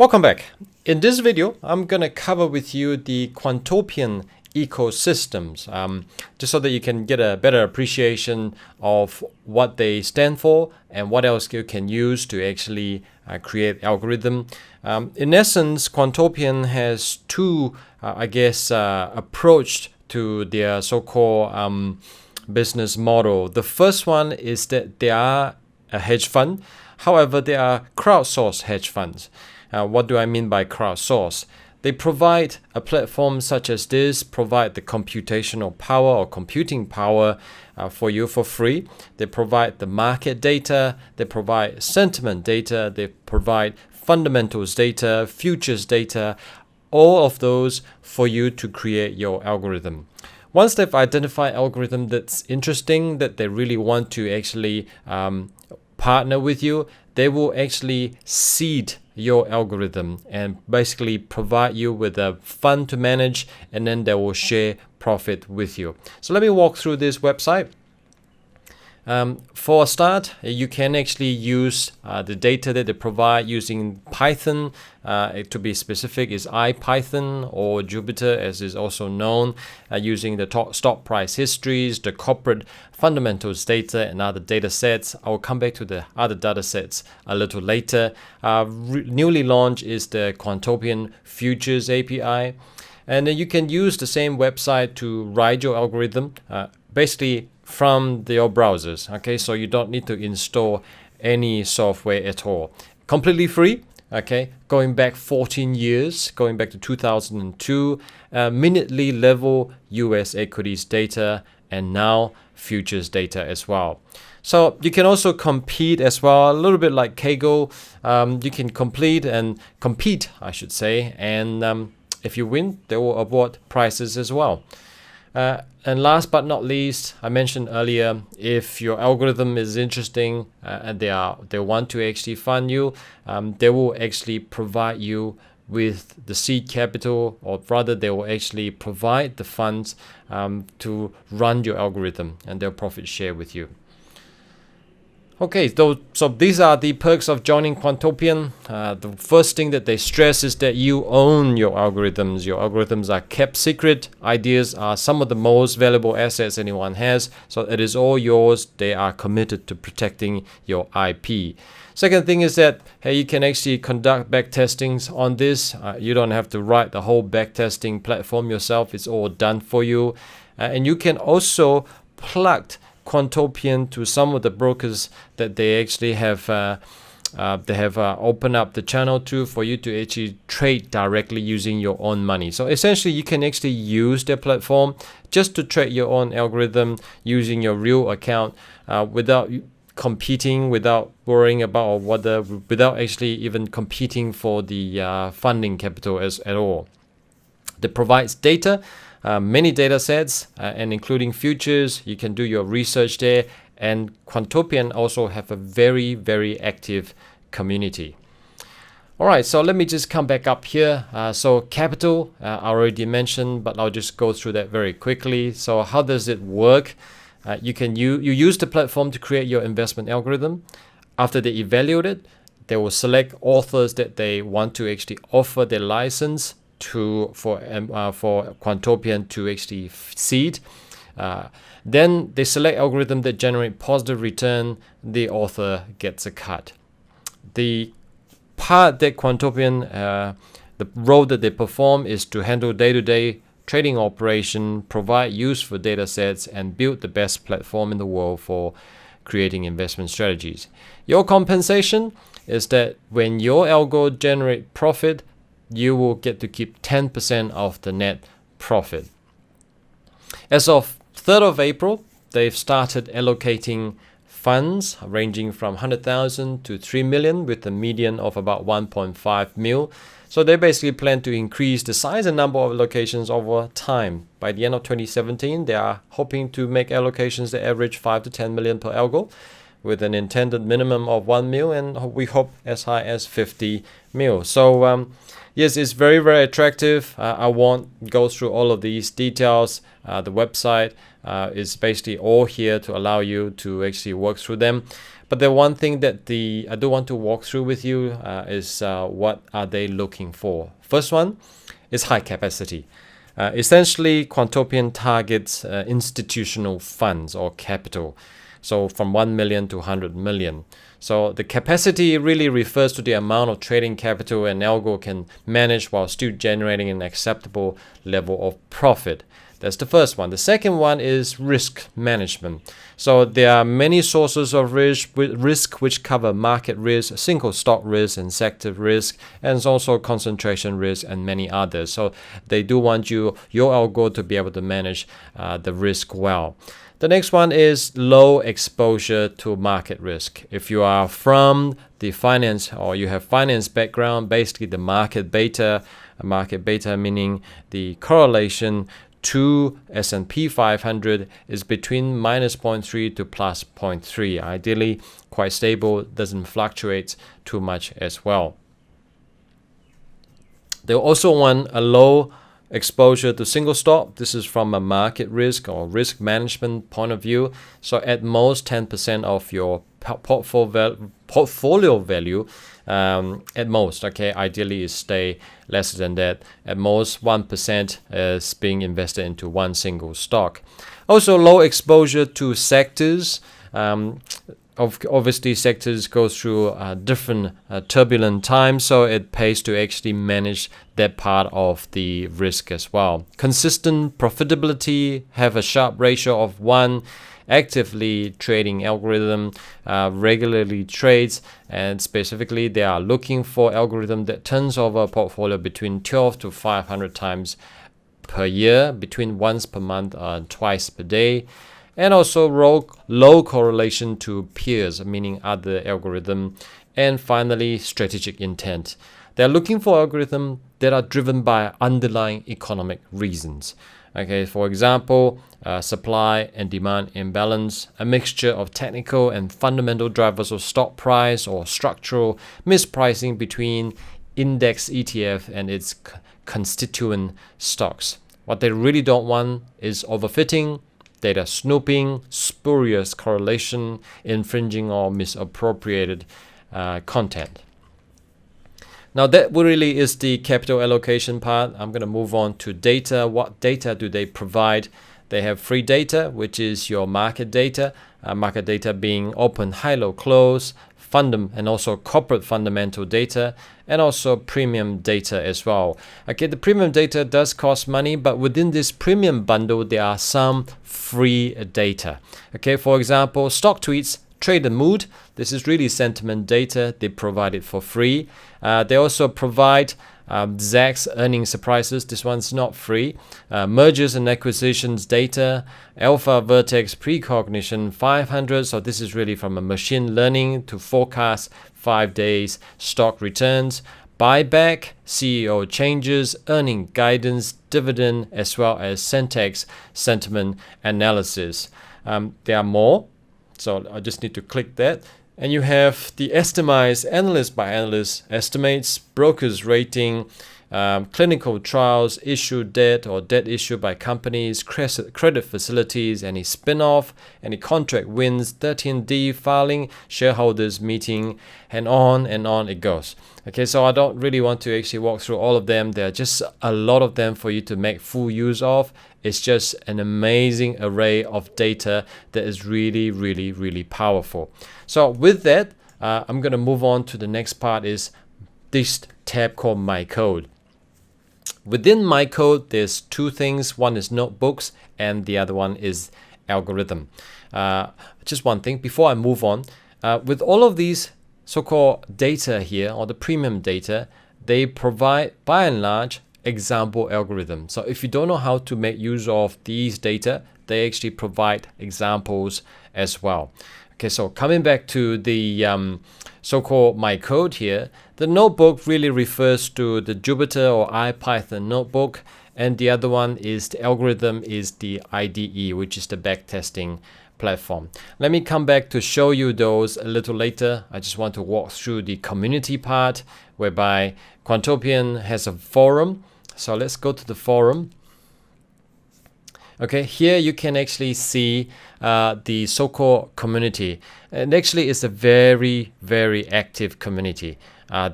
Welcome back. In this video, I'm going to cover with you the Quantopian ecosystems, just so that you can get a better appreciation of what they stand for and what else you can use to actually create algorithm. In essence, Quantopian has two, approach to their so-called business model. The first one is that they are a hedge fund. However, they are crowdsourced hedge funds. What do I mean by crowdsource? They provide a platform such as this, provide the computational power or computing power for you for free. They provide the market data, they provide sentiment data, they provide fundamentals data, futures data, all of those for you to create your algorithm. Once they've identified algorithm that's interesting, that they really want to actually partner with you, they will actually seed your algorithm and basically provide you with a fund to manage, and then they will share profit with you. So let me walk through this website. For a start, you can actually use the data that they provide using Python. To be specific, is IPython or Jupyter, as is also known, using the stock price histories, the corporate fundamentals data, and other data sets. I will come back to the other data sets a little later. Newly launched is the Quantopian Futures API. And then you can use the same website to write your algorithm, basically from your browsers. Okay, so you don't need to install any software at all. Completely free. Okay, going back 14 years, going back to 2002, minutely level US equities data, and now futures data as well. So you can also compete as well, a little bit like Kaggle. You can compete, I should say, and if you win, they will award prizes as well. And last but not least, I mentioned earlier, if your algorithm is interesting and they want to actually fund you, they will actually provide you with the seed capital, or rather they will actually provide the funds to run your algorithm, and they'll profit share with you. Okay, so these are the perks of joining Quantopian. The first thing that they stress is that you own your algorithms. Your algorithms are kept secret. Ideas are some of the most valuable assets anyone has. So it is all yours. They are committed to protecting your IP. Second thing is that, hey, you can actually conduct backtestings on this. You don't have to write the whole backtesting platform yourself. It's all done for you. And you can also plug Quantopian to some of the brokers that they actually have opened up the channel to, for you to actually trade directly using your own money. So essentially you can actually use their platform just to trade your own algorithm using your real account without competing, without worrying about without actually even competing for the funding capital at all. It provides data, many data sets, and including futures. You can do your research there, and Quantopian also have a very, very active community. All right, so let me just come back up here. So capital, I already mentioned, but I'll just go through that very quickly. So how does it work? You use the platform to create your investment algorithm. After they evaluate it, they will select authors that they want to actually offer their license for Quantopian to actually seed. Then they select algorithm that generate positive return. The author gets a cut. The part that Quantopian, the role that they perform is to handle day-to-day trading operation, provide useful data sets, and build the best platform in the world for creating investment strategies. Your compensation is that when your algo generate profit, you will get to keep 10% of the net profit. As of 3rd of April, they've started allocating funds ranging from 100,000 to 3 million, with a median of about 1.5 mil. So they basically plan to increase the size and number of allocations over time. By the end of 2017, they are hoping to make allocations that average 5 to 10 million per algo. with an intended minimum of 1 mil, and we hope as high as 50 mil. So yes, it's very, very attractive. I won't go through all of these details. The website is basically all here to allow you to actually work through them. But the one thing that I do want to walk through with you is what are they looking for. First one is high capacity. Essentially, Quantopian targets institutional funds or capital. So from 1 million to 100 million. So the capacity really refers to the amount of trading capital an algo can manage while still generating an acceptable level of profit. That's the first one. The second one is risk management. So there are many sources of risk which cover market risk, single stock risk, and sector risk, and also concentration risk and many others. So they do want your algo to be able to manage the risk well. The next one is low exposure to market risk. If you are from the finance or you have finance background, basically the market beta meaning the correlation to S&P 500 is between minus 0.3 to plus 0.3. Ideally, quite stable, doesn't fluctuate too much as well. They also want a low exposure to single stock. This is from a market risk or risk management point of view. So at most 10% of your portfolio value, at most, okay, ideally is stay less than that. At most 1% is being invested into one single stock. Also low exposure to sectors. Obviously, sectors go through different turbulent times, so it pays to actually manage that part of the risk as well. Consistent profitability, have a Sharpe ratio of 1, actively trading algorithm, regularly trades, and specifically they are looking for algorithm that turns over a portfolio between 12 to 500 times per year, between once per month and twice per day. And also low correlation to peers, meaning other algorithm. And finally, strategic intent. They're looking for algorithms that are driven by underlying economic reasons. Okay, for example, supply and demand imbalance, a mixture of technical and fundamental drivers of stock price, or structural mispricing between index ETF and its constituent stocks. What they really don't want is overfitting, data snooping, spurious correlation, infringing or misappropriated content. Now that really is the capital allocation part. I'm going to move on to data. What data do they provide? They have free data, which is your market data. Market data being open, high, low, close, and also corporate fundamental data, and also premium data as well. Okay, the premium data does cost money, but within this premium bundle, there are some free data. Okay, for example, stock tweets, trader mood. This is really sentiment data. They provide it for free. They also provide Zacks earning surprises. This one's not free. Mergers and acquisitions data, alpha vertex precognition 500. So this is really from a machine learning to forecast 5 days stock returns, buyback, CEO changes, earning guidance, dividend, as well as Centex sentiment analysis. There are more. So I just need to click that. And you have the estimates, analyst by analyst estimates, brokers rating, clinical trials, issued debt or debt issued by companies, credit facilities, any spin-off, any contract wins, 13D filing, shareholders meeting, and on it goes. Okay, so I don't really want to actually walk through all of them. There are just a lot of them for you to make full use of. It's just an amazing array of data that is really, really, really powerful. So with that, I'm going to move on to the next part, is this tab called My Code. Within My Code, there's two things. One is notebooks and the other one is algorithm. Just one thing before I move on. With all of these so-called data here, or the premium data, they provide, by and large, example algorithm. So if you don't know how to make use of these data, they actually provide examples as well. Okay, so coming back to the so-called My Code here, the notebook really refers to the Jupyter or IPython notebook, and the other one is the algorithm is the IDE, which is the backtesting platform. Let me come back to show you those a little later. I just want to walk through the community part, whereby Quantopian has a forum. So let's go to the forum. Okay, here you can actually see the so-called community. And actually it's a very, very active community.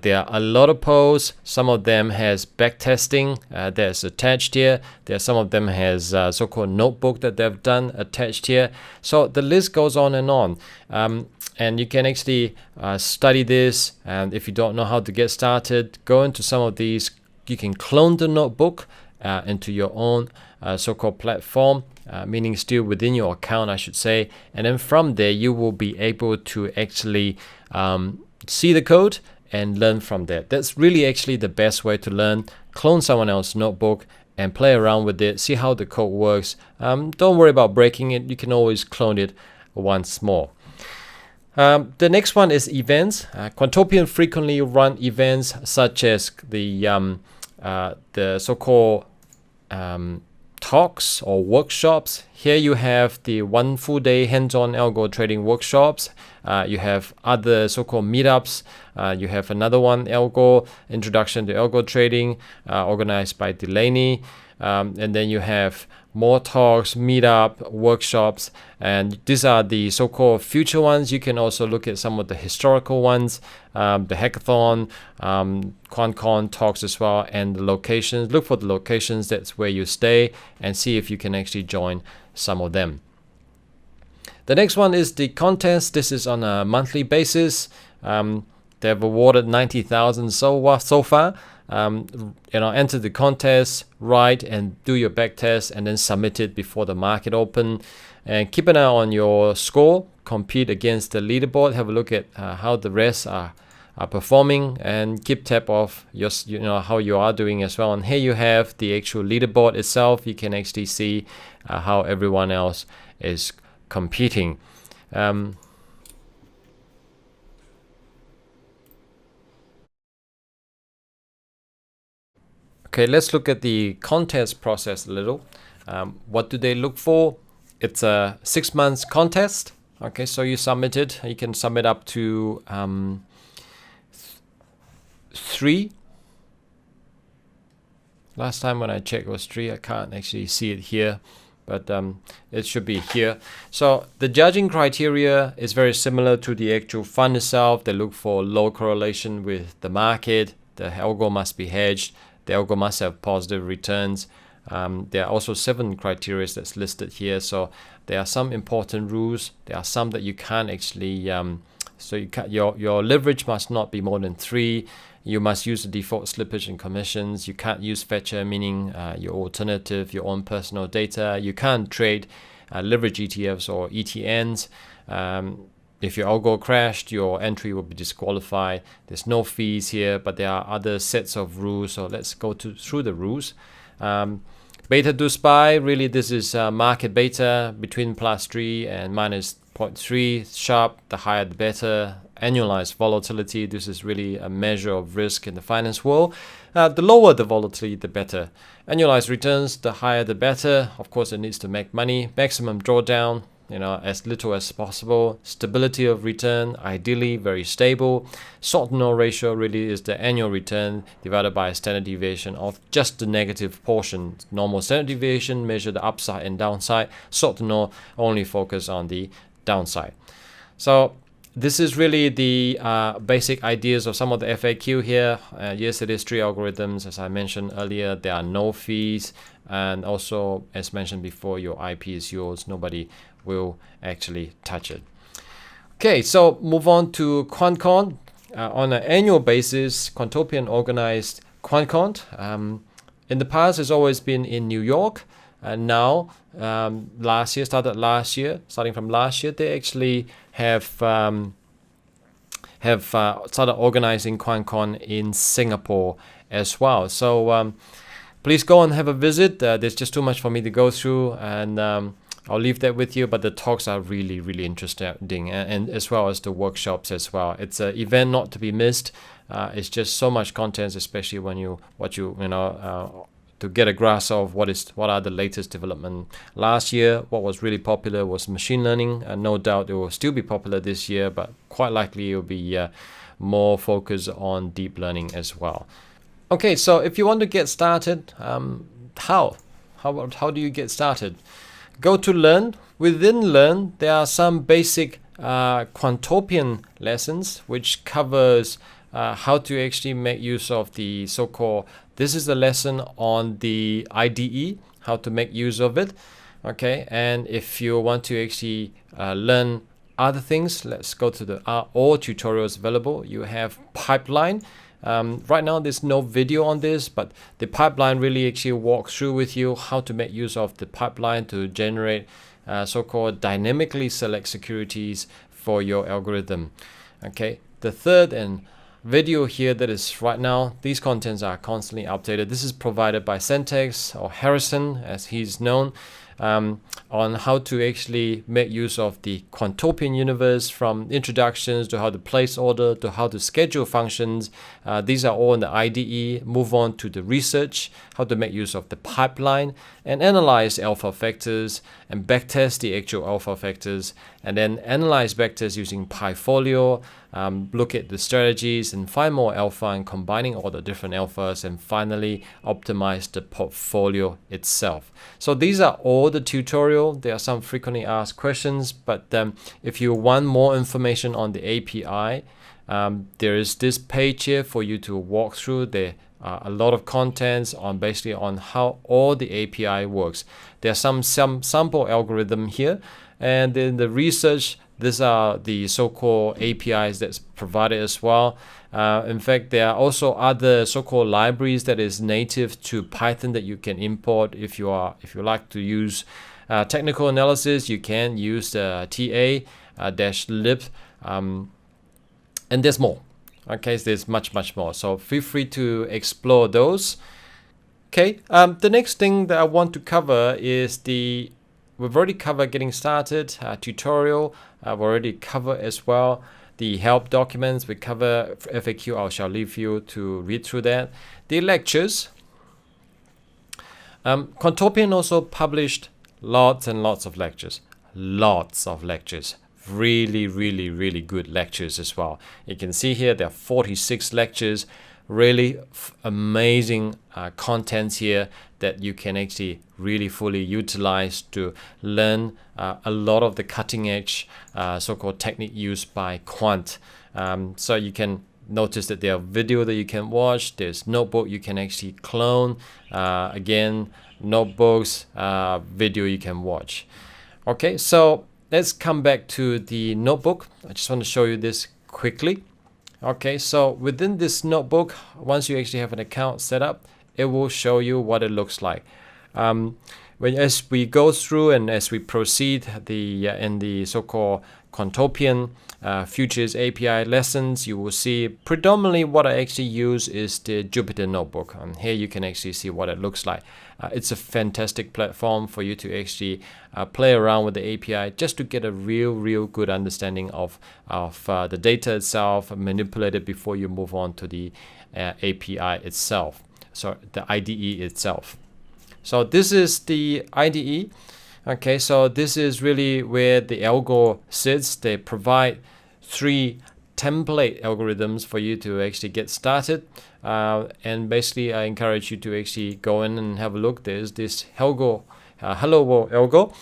There are a lot of posts. Some of them has backtesting that's attached here. There are some of them has so-called notebook that they've done attached here. So the list goes on and on. And you can actually study this. And if you don't know how to get started, go into some of these. You can clone the notebook into your own so-called platform, meaning still within your account, I should say. And then from there, you will be able to actually see the code and learn from that. That's really actually the best way to learn. Clone someone else's notebook and play around with it, see how the code works. Don't worry about breaking it. You can always clone it once more. The next one is events. Quantopian frequently run events such as the so-called talks or workshops. Here you have the 1 full day hands-on algo trading workshops. You have other so-called meetups. You have another one, Algo, Introduction to Algo Trading, organized by Delaney. And then you have more talks, meetup, workshops, and these are the so-called future ones. You can also look at some of the historical ones, the hackathon, QuantCon talks as well, and the locations. Look for the locations, that's where you stay, and see if you can actually join some of them. The next one is the contest. This is on a monthly basis. They've awarded 90,000 so far. Enter the contest, write and do your back test, and then submit it before the market open. And keep an eye on your score. Compete against the leaderboard. Have a look at how the rest are performing, and keep tab of your, how you are doing as well. And here you have the actual leaderboard itself. You can actually see how everyone else is competing. Okay, let's look at the contest process a little. What do they look for? It's a 6 months contest. Okay, so you submit it. You can submit up to 3. Last time when I checked it was 3. I can't actually see it here, but it should be here. So the judging criteria is very similar to the actual fund itself. They look for low correlation with the market. The algo must be hedged. The algo must have positive returns. There are also 7 criteria that's listed here. So there are some important rules. There are some that you can't actually. Your leverage must not be more than 3. You must use the default slippage and commissions. You can't use fetcher, meaning your alternative, your own personal data. You can't trade leverage ETFs or ETNs. If your algo crashed, your entry will be disqualified. There's no fees here, but there are other sets of rules. So let's go through the rules. Beta to SPY, really this is market beta between +3 and -0.3 sharp. The higher the better. Annualized volatility, this is really a measure of risk in the finance world. The lower the volatility, the better. Annualized returns, the higher the better. Of course, it needs to make money. Maximum drawdown, as little as possible. Stability of return, ideally very stable. Short-to-no ratio really is the annual return divided by a standard deviation of just the negative portion. Normal standard deviation measure the upside and downside. Short-to-no only focus on the downside. So this is really the basic ideas of some of the FAQ here. Yes, it is 3 algorithms. As I mentioned earlier, there are no fees. And also, as mentioned before, your IP is yours. Nobody will actually touch it. Okay, so move on to QuantCon. On an annual basis, Quantopian organized QuantCon. In the past, it's always been in New York. And now, starting from last year, they actually have started organizing QuantCon in Singapore as well. So please go and have a visit. There's just too much for me to go through, and I'll leave that with you. But the talks are really, really interesting, and as well as the workshops as well. It's an event not to be missed. It's just so much content, especially when to get a grasp of what are the latest development. Last year, what was really popular was machine learning, and no doubt it will still be popular this year, but quite likely it will be more focused on deep learning as well. Okay, so if you want to get started, how do you get started? Go to Learn. Within Learn, there are some basic Quantopian lessons, which covers how to actually make use of the so-called, this is a lesson on the IDE, how to make use of it. Okay, and if you want to actually learn other things, let's go to the all tutorials available. You have pipeline. Right now there's no video on this, but the pipeline really actually walks through with you how to make use of the pipeline to generate so-called dynamically select securities for your algorithm. Okay, the third and video here that is right now, these contents are constantly updated. This is provided by Syntax, or Harrison as he's known, on how to actually make use of the Quantopian universe, from introductions to how to place order to how to schedule functions. These are all in the IDE. Move on to the research, how to make use of the pipeline and analyze alpha vectors and backtest the actual alpha vectors, and then analyze vectors using PyFolio, look at the strategies and find more alpha and combining all the different alphas, and finally optimize the portfolio itself. So these are all the tutorial. There are some frequently asked questions, but if you want more information on the API, there is this page here for you to walk through. There are a lot of contents on basically on how all the API works. There are some sample algorithm here, and in the research, these are the so-called APIs that's provided as well. In fact, there are also other so-called libraries that is native to Python that you can import. If you like to use technical analysis, you can use the TA-lib, and there's more. Okay, so there's much more. So feel free to explore those. Okay, the next thing that I want to cover is we've already covered getting started tutorial. I've already covered as well the help documents. We cover FAQ. I shall leave you to read through that. The lectures. Quantopian also published lots and lots of lectures. Lots of lectures. Really good lectures as well. You can see here there are 46 lectures. Really amazing contents here that you can actually really fully utilize to learn a lot of the cutting edge so-called technique used by Quant. So you can notice that there are video that you can watch. There's notebook you can actually clone. Again, notebooks, video you can watch. Okay, so let's come back to the notebook. I just want to show you this quickly. Okay, so within this notebook, once you actually have an account set up, it will show you what it looks like. As we go through and as we proceed in the so-called Quantopian Futures API lessons, you will see predominantly what I actually use is the Jupyter Notebook. Here you can actually see what it looks like. It's a fantastic platform for you to actually play around with the API just to get a real good understanding of the data itself, manipulate it before you move on to the API itself, so the IDE itself. So this is the IDE. Okay, so this is really where the Algo sits. They provide 3 template algorithms for you to actually get started. And basically, I encourage you to actually go in and have a look. There's this Algo, Hello World Algo.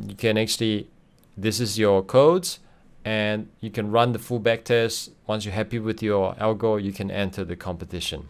You can actually, this is your codes, and you can run the full backtest. Once you're happy with your algo, you can enter the competition.